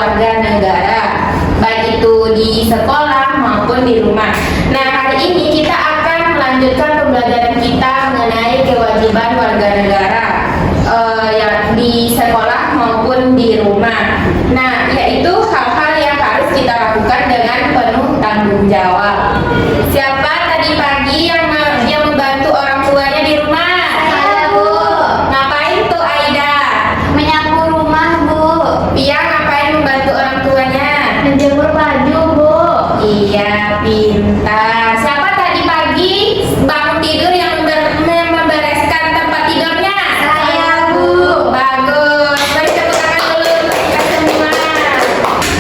warga negara, baik itu di sekolah maupun di rumah. Nah, hari ini kita akan melanjutkan pembelajaran kita mengenai kewajiban warga negara yang di sekolah maupun di rumah. Nah, yaitu hal-hal yang harus kita lakukan dengan penuh tanggung jawab. Siapa tadi pagi yang membantu orang tuanya di rumah? Saya, Bu. Ngapain tuh Aida? Menyapu rumah, Bu. Pia ngapain membantu orang tuanya? Menjemur baju, Bu. Iya, pintar. Siapa tadi pagi bangun tidur yang membereskan tempat tidurnya? Saya, Bu. Bagus. Beri tepuk tangan dulu untuk kita semua.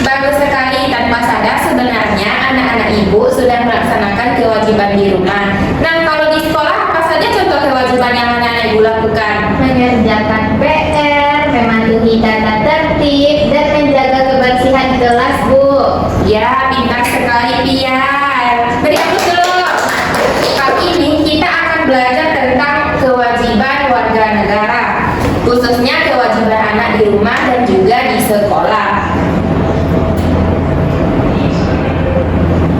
Bagus sekali. Tanpa sadar sebenarnya anak-anak ibu sudah melaksanakan kewajiban di rumah. Nah, kalau di sekolah apa saja contoh kewajiban yang anak-anak ibu lakukan? Mengerjakan PR, mematuhi tata tertib, dan menjaga kebersihan kelas, Bu. Ya, pintar sekali Pia. Beri tepuk dulu. Kali ini kita akan belajar tentang kewajiban warga negara, khususnya kewajiban anak di rumah dan juga di sekolah.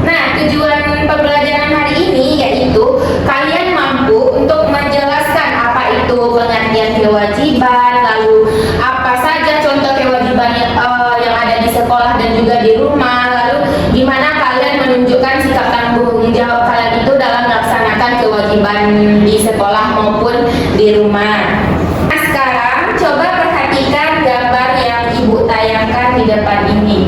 Nah, tujuan pembelajaran hari ini yaitu kalian mampu untuk menjelaskan apa itu pengertian kewajiban, lalu apa saja contoh kewajiban yang ada di sekolah dan juga di rumah, lalu gimana kalian menunjukkan sikap tanggung jawab kalian itu dalam melaksanakan kewajiban di sekolah maupun di rumah. Nah, sekarang coba perhatikan gambar yang ibu tayangkan di depan ini.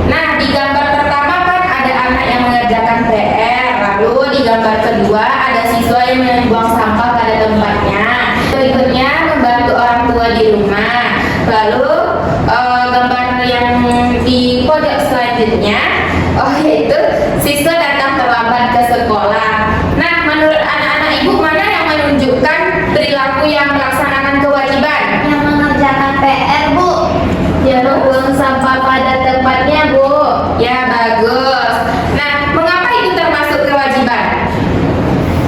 Nah, di gambar pertama kan ada anak yang mengerjakan PR, lalu di gambar kedua ada siswa yang membuang sampah pada tempatnya. Berikutnya membantu orang tua di rumah. Lalu gambar yang di pojok selanjutnya, yaitu siswa datang terlambat ke sekolah. Nah, menurut anak-anak ibu mana yang menunjukkan perilaku yang melaksanakan kewajiban? Yang mengerjakan PR, Bu. Dia membuang sampah pada tempatnya, Bu. Ya, bagus. Nah, mengapa itu termasuk kewajiban?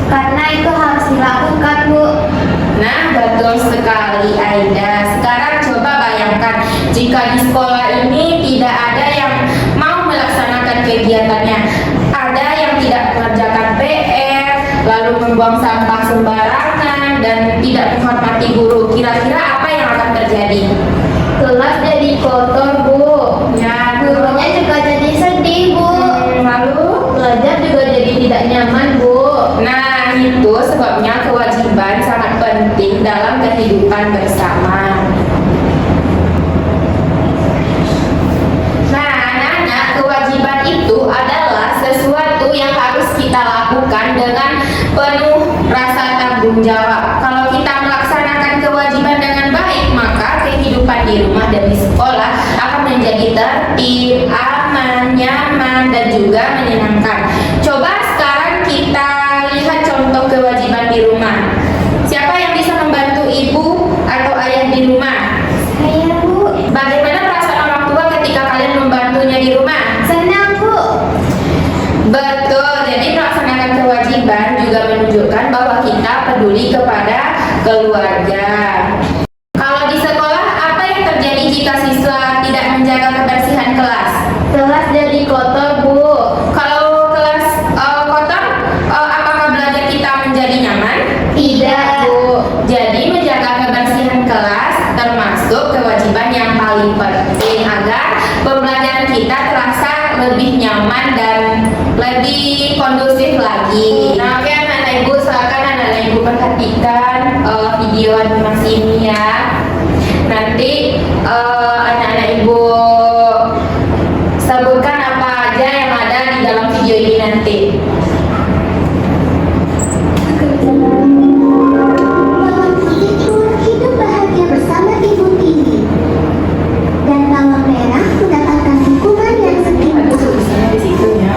Karena itu harus dilakukan, Bu. Nah, betul sekali Aida. Sekarang coba bayangkan jika di sekolah ini tidak ada yang mau melaksanakan kegiatannya. Ada yang tidak mengerjakan PR, lalu membuang sampah sembarangan dan tidak menghormati guru. Kira-kira apa yang akan terjadi? Kelas jadi kotor, Bu. Ya, Gurunya juga jadi sedih, Bu. lalu Belajar juga jadi tidak nyaman, Bu. nah, itu sebabnya kewajiban sangat penting dalam kehidupan bersama. Nah, anak-anak, kewajiban itu adalah sesuatu yang harus kita lakukan dengan penuh rasa tanggung jawab. Kalau kita melaksanakan kewajiban dengan baik, maka kehidupan di rumah dan di sekolah akan menjadi tertib, aman, nyaman, dan juga menyenangkan. Coba sekarang kita lihat contoh kewajiban di rumah. Siapa yang bisa membantu ibu atau ayah di rumah? Saya, Bu. Bagaimana perasaan orang tua ketika kalian membantunya di rumah? Senang, Bu. Betul, jadi melaksanakan kewajiban juga menunjukkan bahwa kita peduli kepada keluarga. Kalau di sekolah, apa yang terjadi jika siswa tidak menjaga kebersihan kelas? Kelas jadi kotor, Bu. Kalau kelas kotor, apakah belajar kita menjadi nyaman? Tidak, Bu. Jadi menjaga kebersihan kelas termasuk kewajiban yang paling penting agar pembelajaran kita terasa lebih nyaman dan lebih kondusif lagi. Nah, oke anak-anak ibu, silakan anak-anak ibu perhatikan video animasi ini ya. Nanti anak-anak ibu sebutkan apa aja yang ada di dalam video ini nanti. Hidup bahagia bersama Ibu Tini. Dan bawang merah mendapatkan hukuman yang sedikit. Ada tulisannya di situ ya.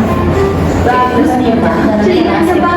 Terus ya Pak. Coba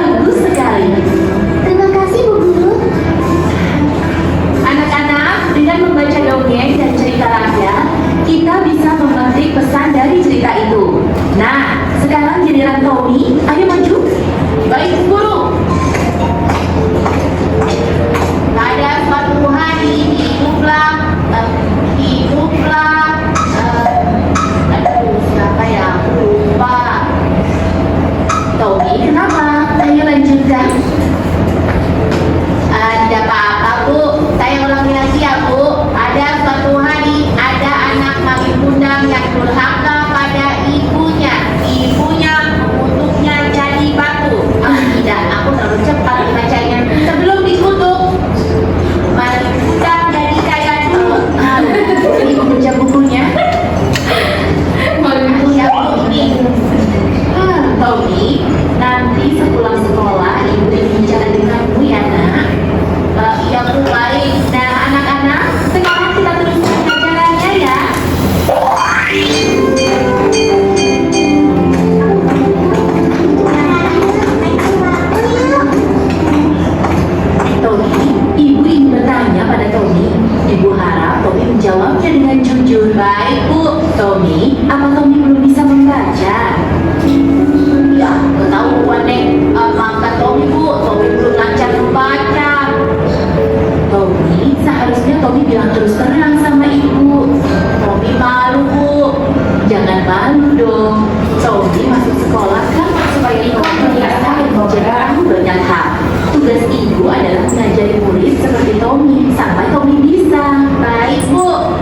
ibu adalah mengajari murid seperti Tommy sampai Tommy bisa. Baik, Bu.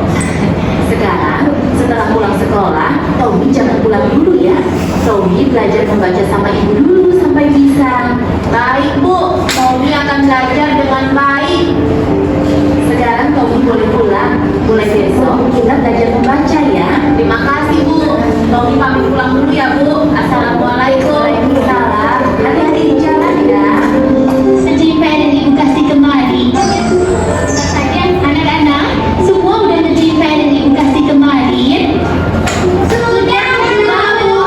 Sekarang, setelah pulang sekolah, Tommy jangan pulang dulu ya. Tommy belajar membaca sama ibu dulu sampai bisa. Baik, Bu. Tommy akan belajar dengan baik. Sekarang Tommy boleh pulang. Mulai besok kita belajar membaca ya. Terima kasih, Bu. Tommy pamit pulang dulu ya, Bu. Assalamualaikum. Waalaikumsalam. Hati-hati di jalan ya. Menjadi PR yang ibu kasih kemari. Saja anak-anak, semua udah menjadi PR yang ibu kasih kemarin. Sudah, Bu.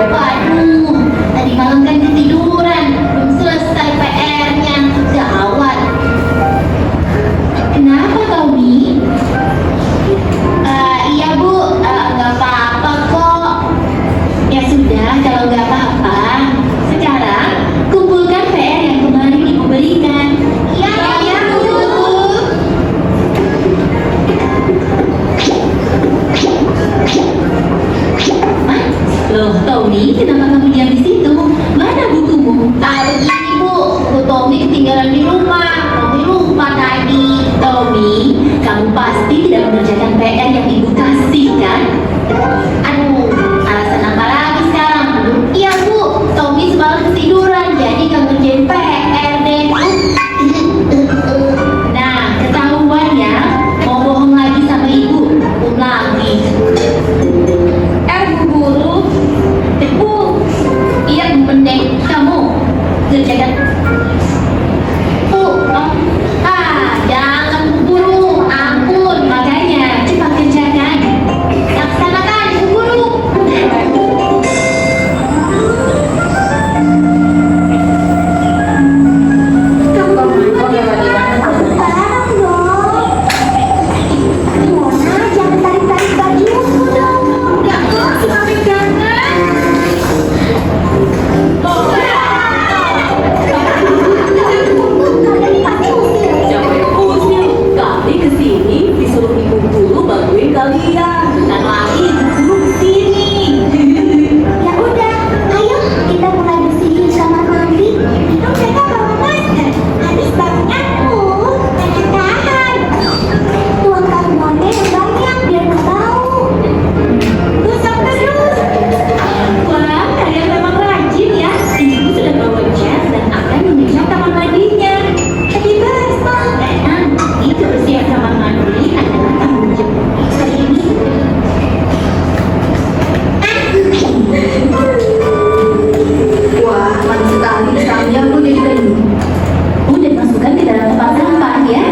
Waduh, tadi malam kan ketiduran, belum selesai PR-nya. Gawat. Kenapa Tommy? Iya Bu, nggak apa-apa kok. Ya sudah, kalau nggak apa-apa, sekarang kumpulkan PR yang kemarin ibu berikan. Iya, Bu. Hah? Loh, Tommy, kenapa kamu diam di situ? Mana bukumu? Begini, Bu. Bu Tommy ketinggalan di rumah. Tommy lupa tadi. Tommy, kamu pasti tidak mengerjakan PR yang ibu kasih kan? Aduh, alasan apa lagi sekarang? Iya Bu, Tommy semalam ketiduran, jadi nggak ngerjain PR deh. Nah, ketahuan ya, mau bohong lagi sama ibu, belum lagi. Bu Guru. Bu, iya pendek, kamu kerjakan. Bu, Jangan Bu Guru. Ampun. makanya cepat kerjakan. Laksanakan, Bu Guru. Sekarang dong. Mona, jangan tarik-tarik bajumu dong. Ya, kok si Mami jangan. Kalian pasti usir. Jangan pusing. Kami kesini disuruh ibu guru bantuin kalian. Dan lagi Bu Guru kesini. Ya udah, ayo kita mulai bersihin kamar mandi. Itu mereka bawa masker. Habis bangunanmu, jangan tahan. Tuangkan boneka yang banyak biar nggak bau. Gosok terus. Wah, kalian memang rajin ya. Ibu sudah bawa cat dan akan mengecat kamar mandinya. Tapi basah. Nanti kebersihan kamar mandi adalah tanggung jawab hari ini. Wah, manis sekali samnya aku jadi gini. Udah masukkan ke dalam tempat sampah ya.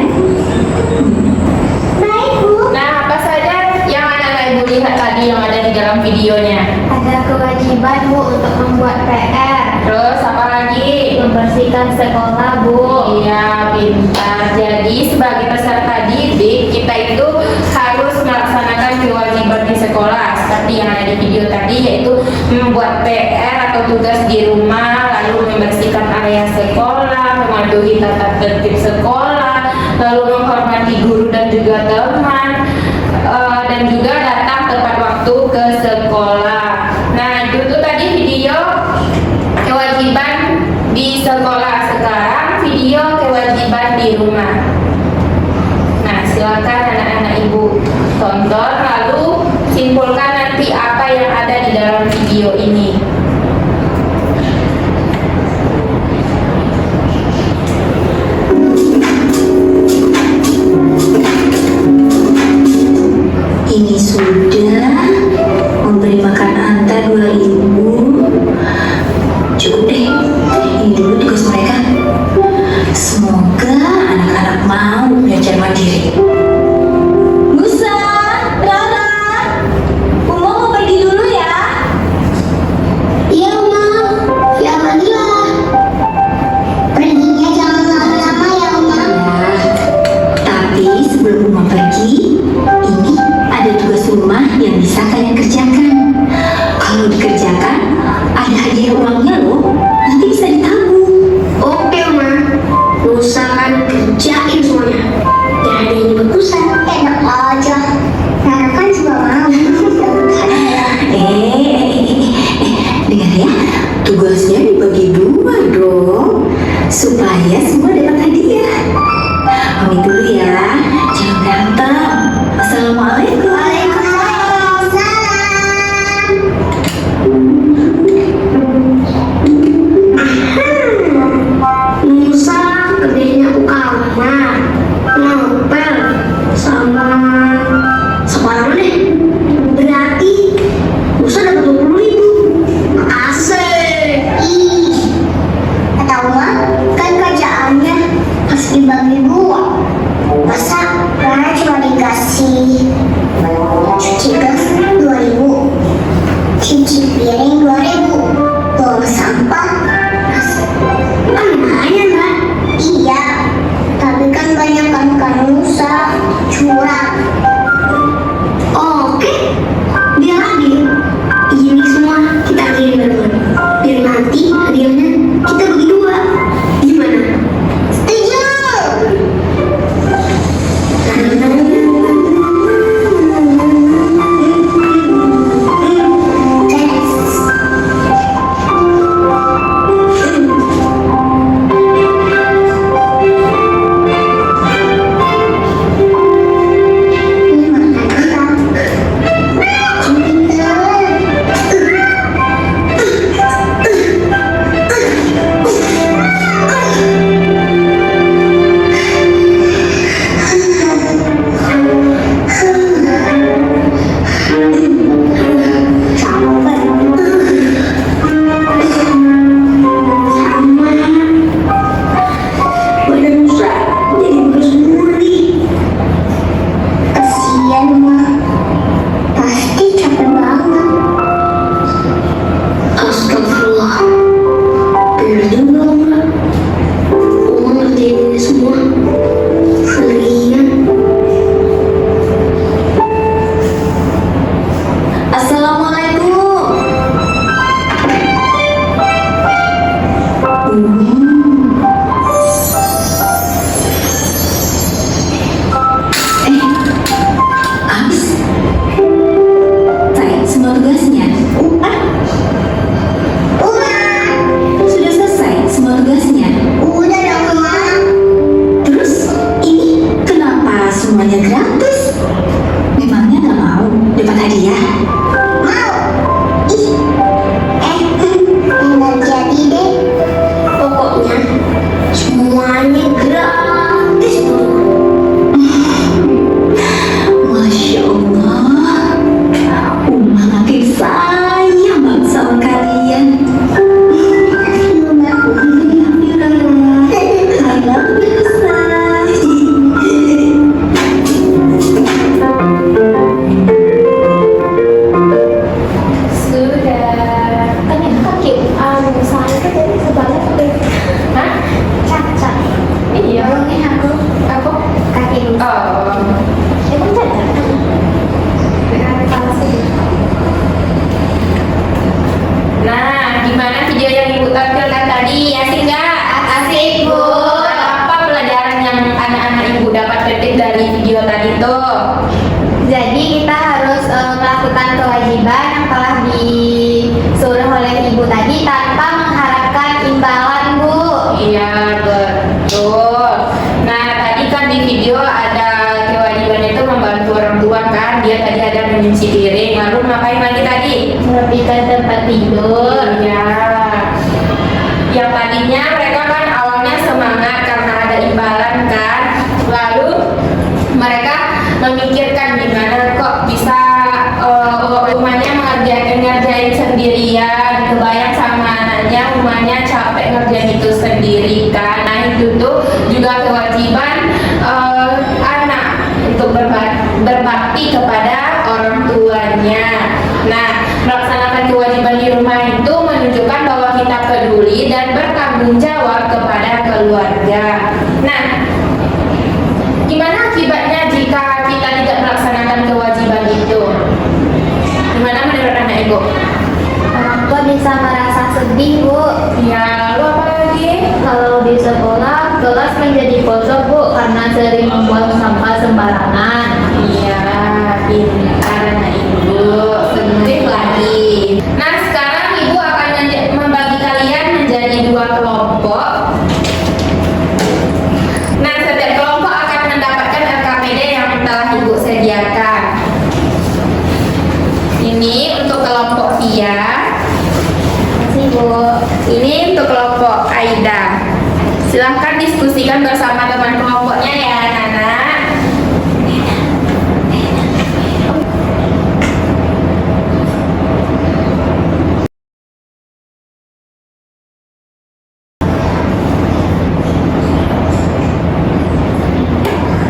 Baik, Bu. Nah, apa saja yang anak-anak ibu lihat tadi yang ada di dalam videonya? Ada kewajiban, Bu, untuk membuat PR. Terus apa lagi? Membersihkan sekolah, Bu. Iya, pintar. Jadi sebagai peserta didik, kita itu harus melaksanakan kewajiban di sekolah seperti yang ada di video tadi, yaitu membuat PR atau tugas di rumah, lalu membersihkan area sekolah, mematuhi tata tertib sekolah, lalu menghormati guru dan juga teman, dan juga datang tepat waktu ke sekolah. Nah, itu tuh tadi video kewajiban di sekolah. Sekarang video kewajiban di rumah. Nah, silakan anak-anak ibu tonton lalu simpulkan nanti apa yang ada di dalam video ini. Ini sudah memberi makan Anta 2.000. Cukup deh, ini dulu tugas mereka. Semoga anak-anak mau belajar mandiri. Musa, Rara, Uma mau pergi dulu ya. asik nggak? Asik, Bu. Apa pelajaran yang anak-anak ibu dapat petik dari video tadi tuh? Jadi kita harus melakukan kewajiban yang telah disuruh oleh ibu tadi tanpa mengharapkan imbalan, Bu. Iya betul. Nah tadi kan di video ada kewajiban itu membantu orang tua kan. Dia tadi ada menyuci piring. Lalu ngapain lagi tadi? Merapikan tempat tidur. Iya. Yang tadinya mereka kan awalnya semangat karena ada imbalan kan. Lalu mereka memikirkan gimana kok bisa rumahnya ngerjain sendirian. Kebayang sama anaknya rumahnya capek ngerjain itu sendiri kan. Nah itu tuh juga kewajiban anak untuk berbakti kepada orang tuanya. Nah melaksanakan kewajiban di rumah itu menunjukkan bahwa kita peduli dan bertanggung jawab kepada keluarga. Nah gimana akibatnya jika kita tidak melaksanakan kewajiban itu? Gimana menurut anak ibu? Orang tua bisa merasa sedih, Bu. Ya, lalu apa lagi? Kalau di sekolah, kelas menjadi kosong, Bu, karena sering membuang sampah sembarangan. Iya, pintar anak ibu. Sedih lagi. Nah, sekarang ibu akan membagi kalian menjadi 2 kelompok. Nah, setiap kelompok akan mendapatkan RKPD yang telah ibu sediakan. Ini untuk kelompok Via. Masih, Bu. Ini untuk kelompok Aida. Silahkan diskusikan bersama teman kelompoknya ya anak-anak.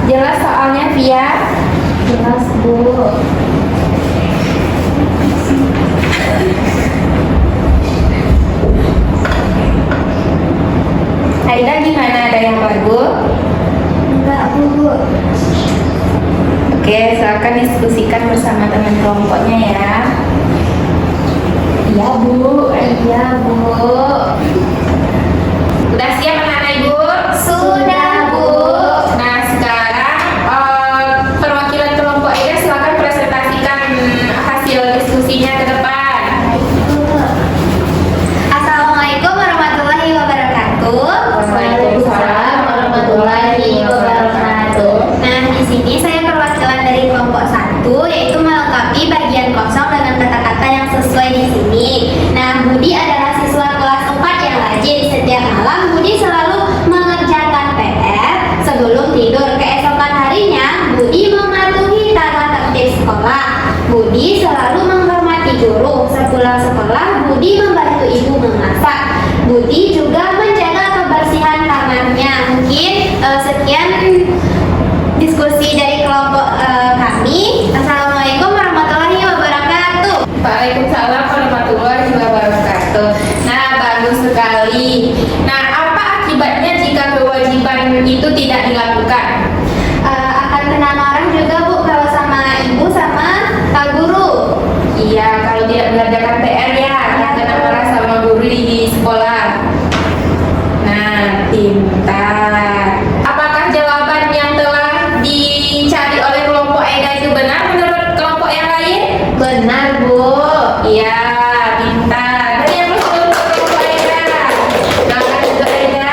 Jelas soalnya Via? Jelas, Bu. Aida gimana, ada yang baru? Enggak, Bu. Oke, silakan diskusikan bersama teman kelompoknya ya. Iya Bu. Iya, Bu. Udah siap anak-anak ibu? Sudah, Bu. Nah sekarang perwakilan kelompok Aida silakan presentasikan hasil diskusinya ke depan. Assalamualaikum warahmatullahi wabarakatuh. Waalaikumsalam warahmatullahi wabarakatuh. Nah, di sini saya perwakilan dari kelompok 1, yaitu melengkapi bagian kosong dengan kata-kata yang sesuai di sini. Nah, Budi adalah siswa kelas 4 yang rajin. Setiap malam Budi selalu mengerjakan PR sebelum tidur. Keesokan harinya Budi mematuhi tata tertib sekolah. Budi selalu menghormati guru. Sepulang sekolah Budi membantu ibu memasak. Budi juga menjaga kebersihan kamarnya. Mungkin sekian diskusi dari kelompok kami. Assalamualaikum warahmatullahi wabarakatuh. Waalaikumsalam warahmatullahi wabarakatuh. Nah bagus sekali. Nah apa akibatnya jika kewajiban itu tidak dilakukan? Akan kena marah juga, Bu, kalau sama ibu sama Pak Guru. Iya, kalau tidak mengerjakan PR ya, akan kena marah sama guru di sekolah. Nah, pintar. Apakah jawaban yang telah dicari oleh kelompok Aida itu benar menurut kelompok yang lain? Benar, Bu. Iya, pintar. Beri yang betul untuk kelompok Aida. Selamat untuk Aida.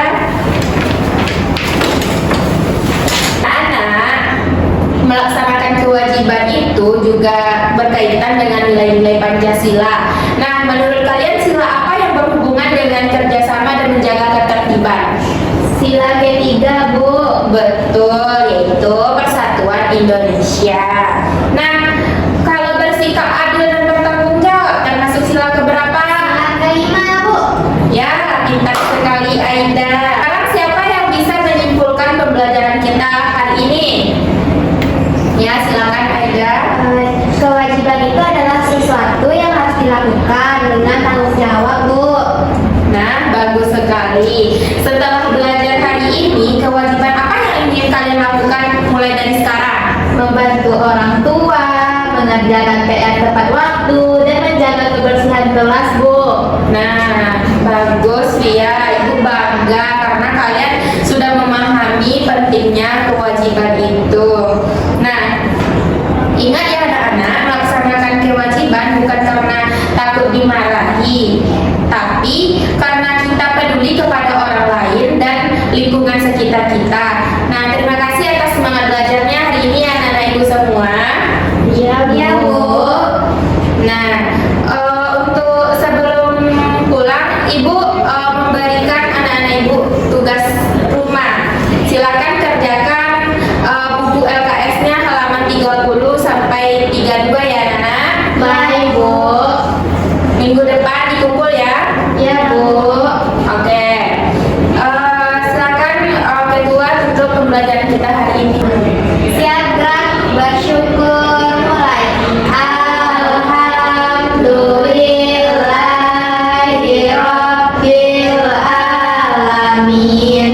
Anak, melaksanakan kewajiban itu juga berkaitan dengan nilai-nilai Pancasila. Nah, menurut kalian sila apa yang berhubungan dengan kerjasama dan menjaga ketertiban? Sila ketiga, Bu. Betul, yaitu Persatuan Indonesia. Nah, kalau bersikap adil dan bertanggung jawab termasuk sila keberapa? Sila kelima, Bu. Ya, pintar sekali Aida. Sekarang siapa yang bisa menyimpulkan pembelajaran kita hari ini? Ya, silakan Aida. Kewajiban itu adalah sesuatu yang harus dilakukan dengan tanggung jawab, Bu. Nah, bagus sekali. Setelah belajar hari ini, kewajiban apa yang ingin kalian lakukan mulai dari sekarang? Membantu orang tua, mengerjakan PR tepat waktu, dan menjaga jaga kebersihan kelas, Bu. Nah, bagus ya, Ibu bangga karena kalian sudah memahami pentingnya kewajiban itu. Nah, ingat ya anak-anak, melaksanakan kewajiban bukan karena takut dimarahi, tapi karena kita peduli kepada orang lain dan lingkungan sekitar kita. Nah, terima kasih atas semangat belajarnya hari ini anak-anak Ibu semua. Iya, Bu. Nah, untuk sebelum pulang, Ibu memberikan anak-anak Ibu tugas rumah. Silakan kerjakan buku LKS-nya halaman 30 sampai 32 ya anak-anak. Baik, Bu. Minggu depan dikumpul ya. Iya, Bu. Oke. Silakan kedua tutup pembelajaran kita hari ini. Siap gerak, bersyukur, mulai. Alhamdulillahirabbil alamin.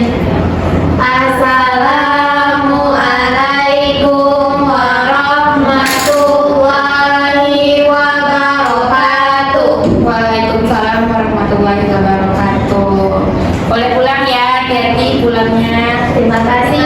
Assalamualaikum warahmatullahi wabarakatuh. Waalaikumsalam warahmatullahi wabarakatuh. Boleh pulang ya, hati-hati pulangnya. Terima kasih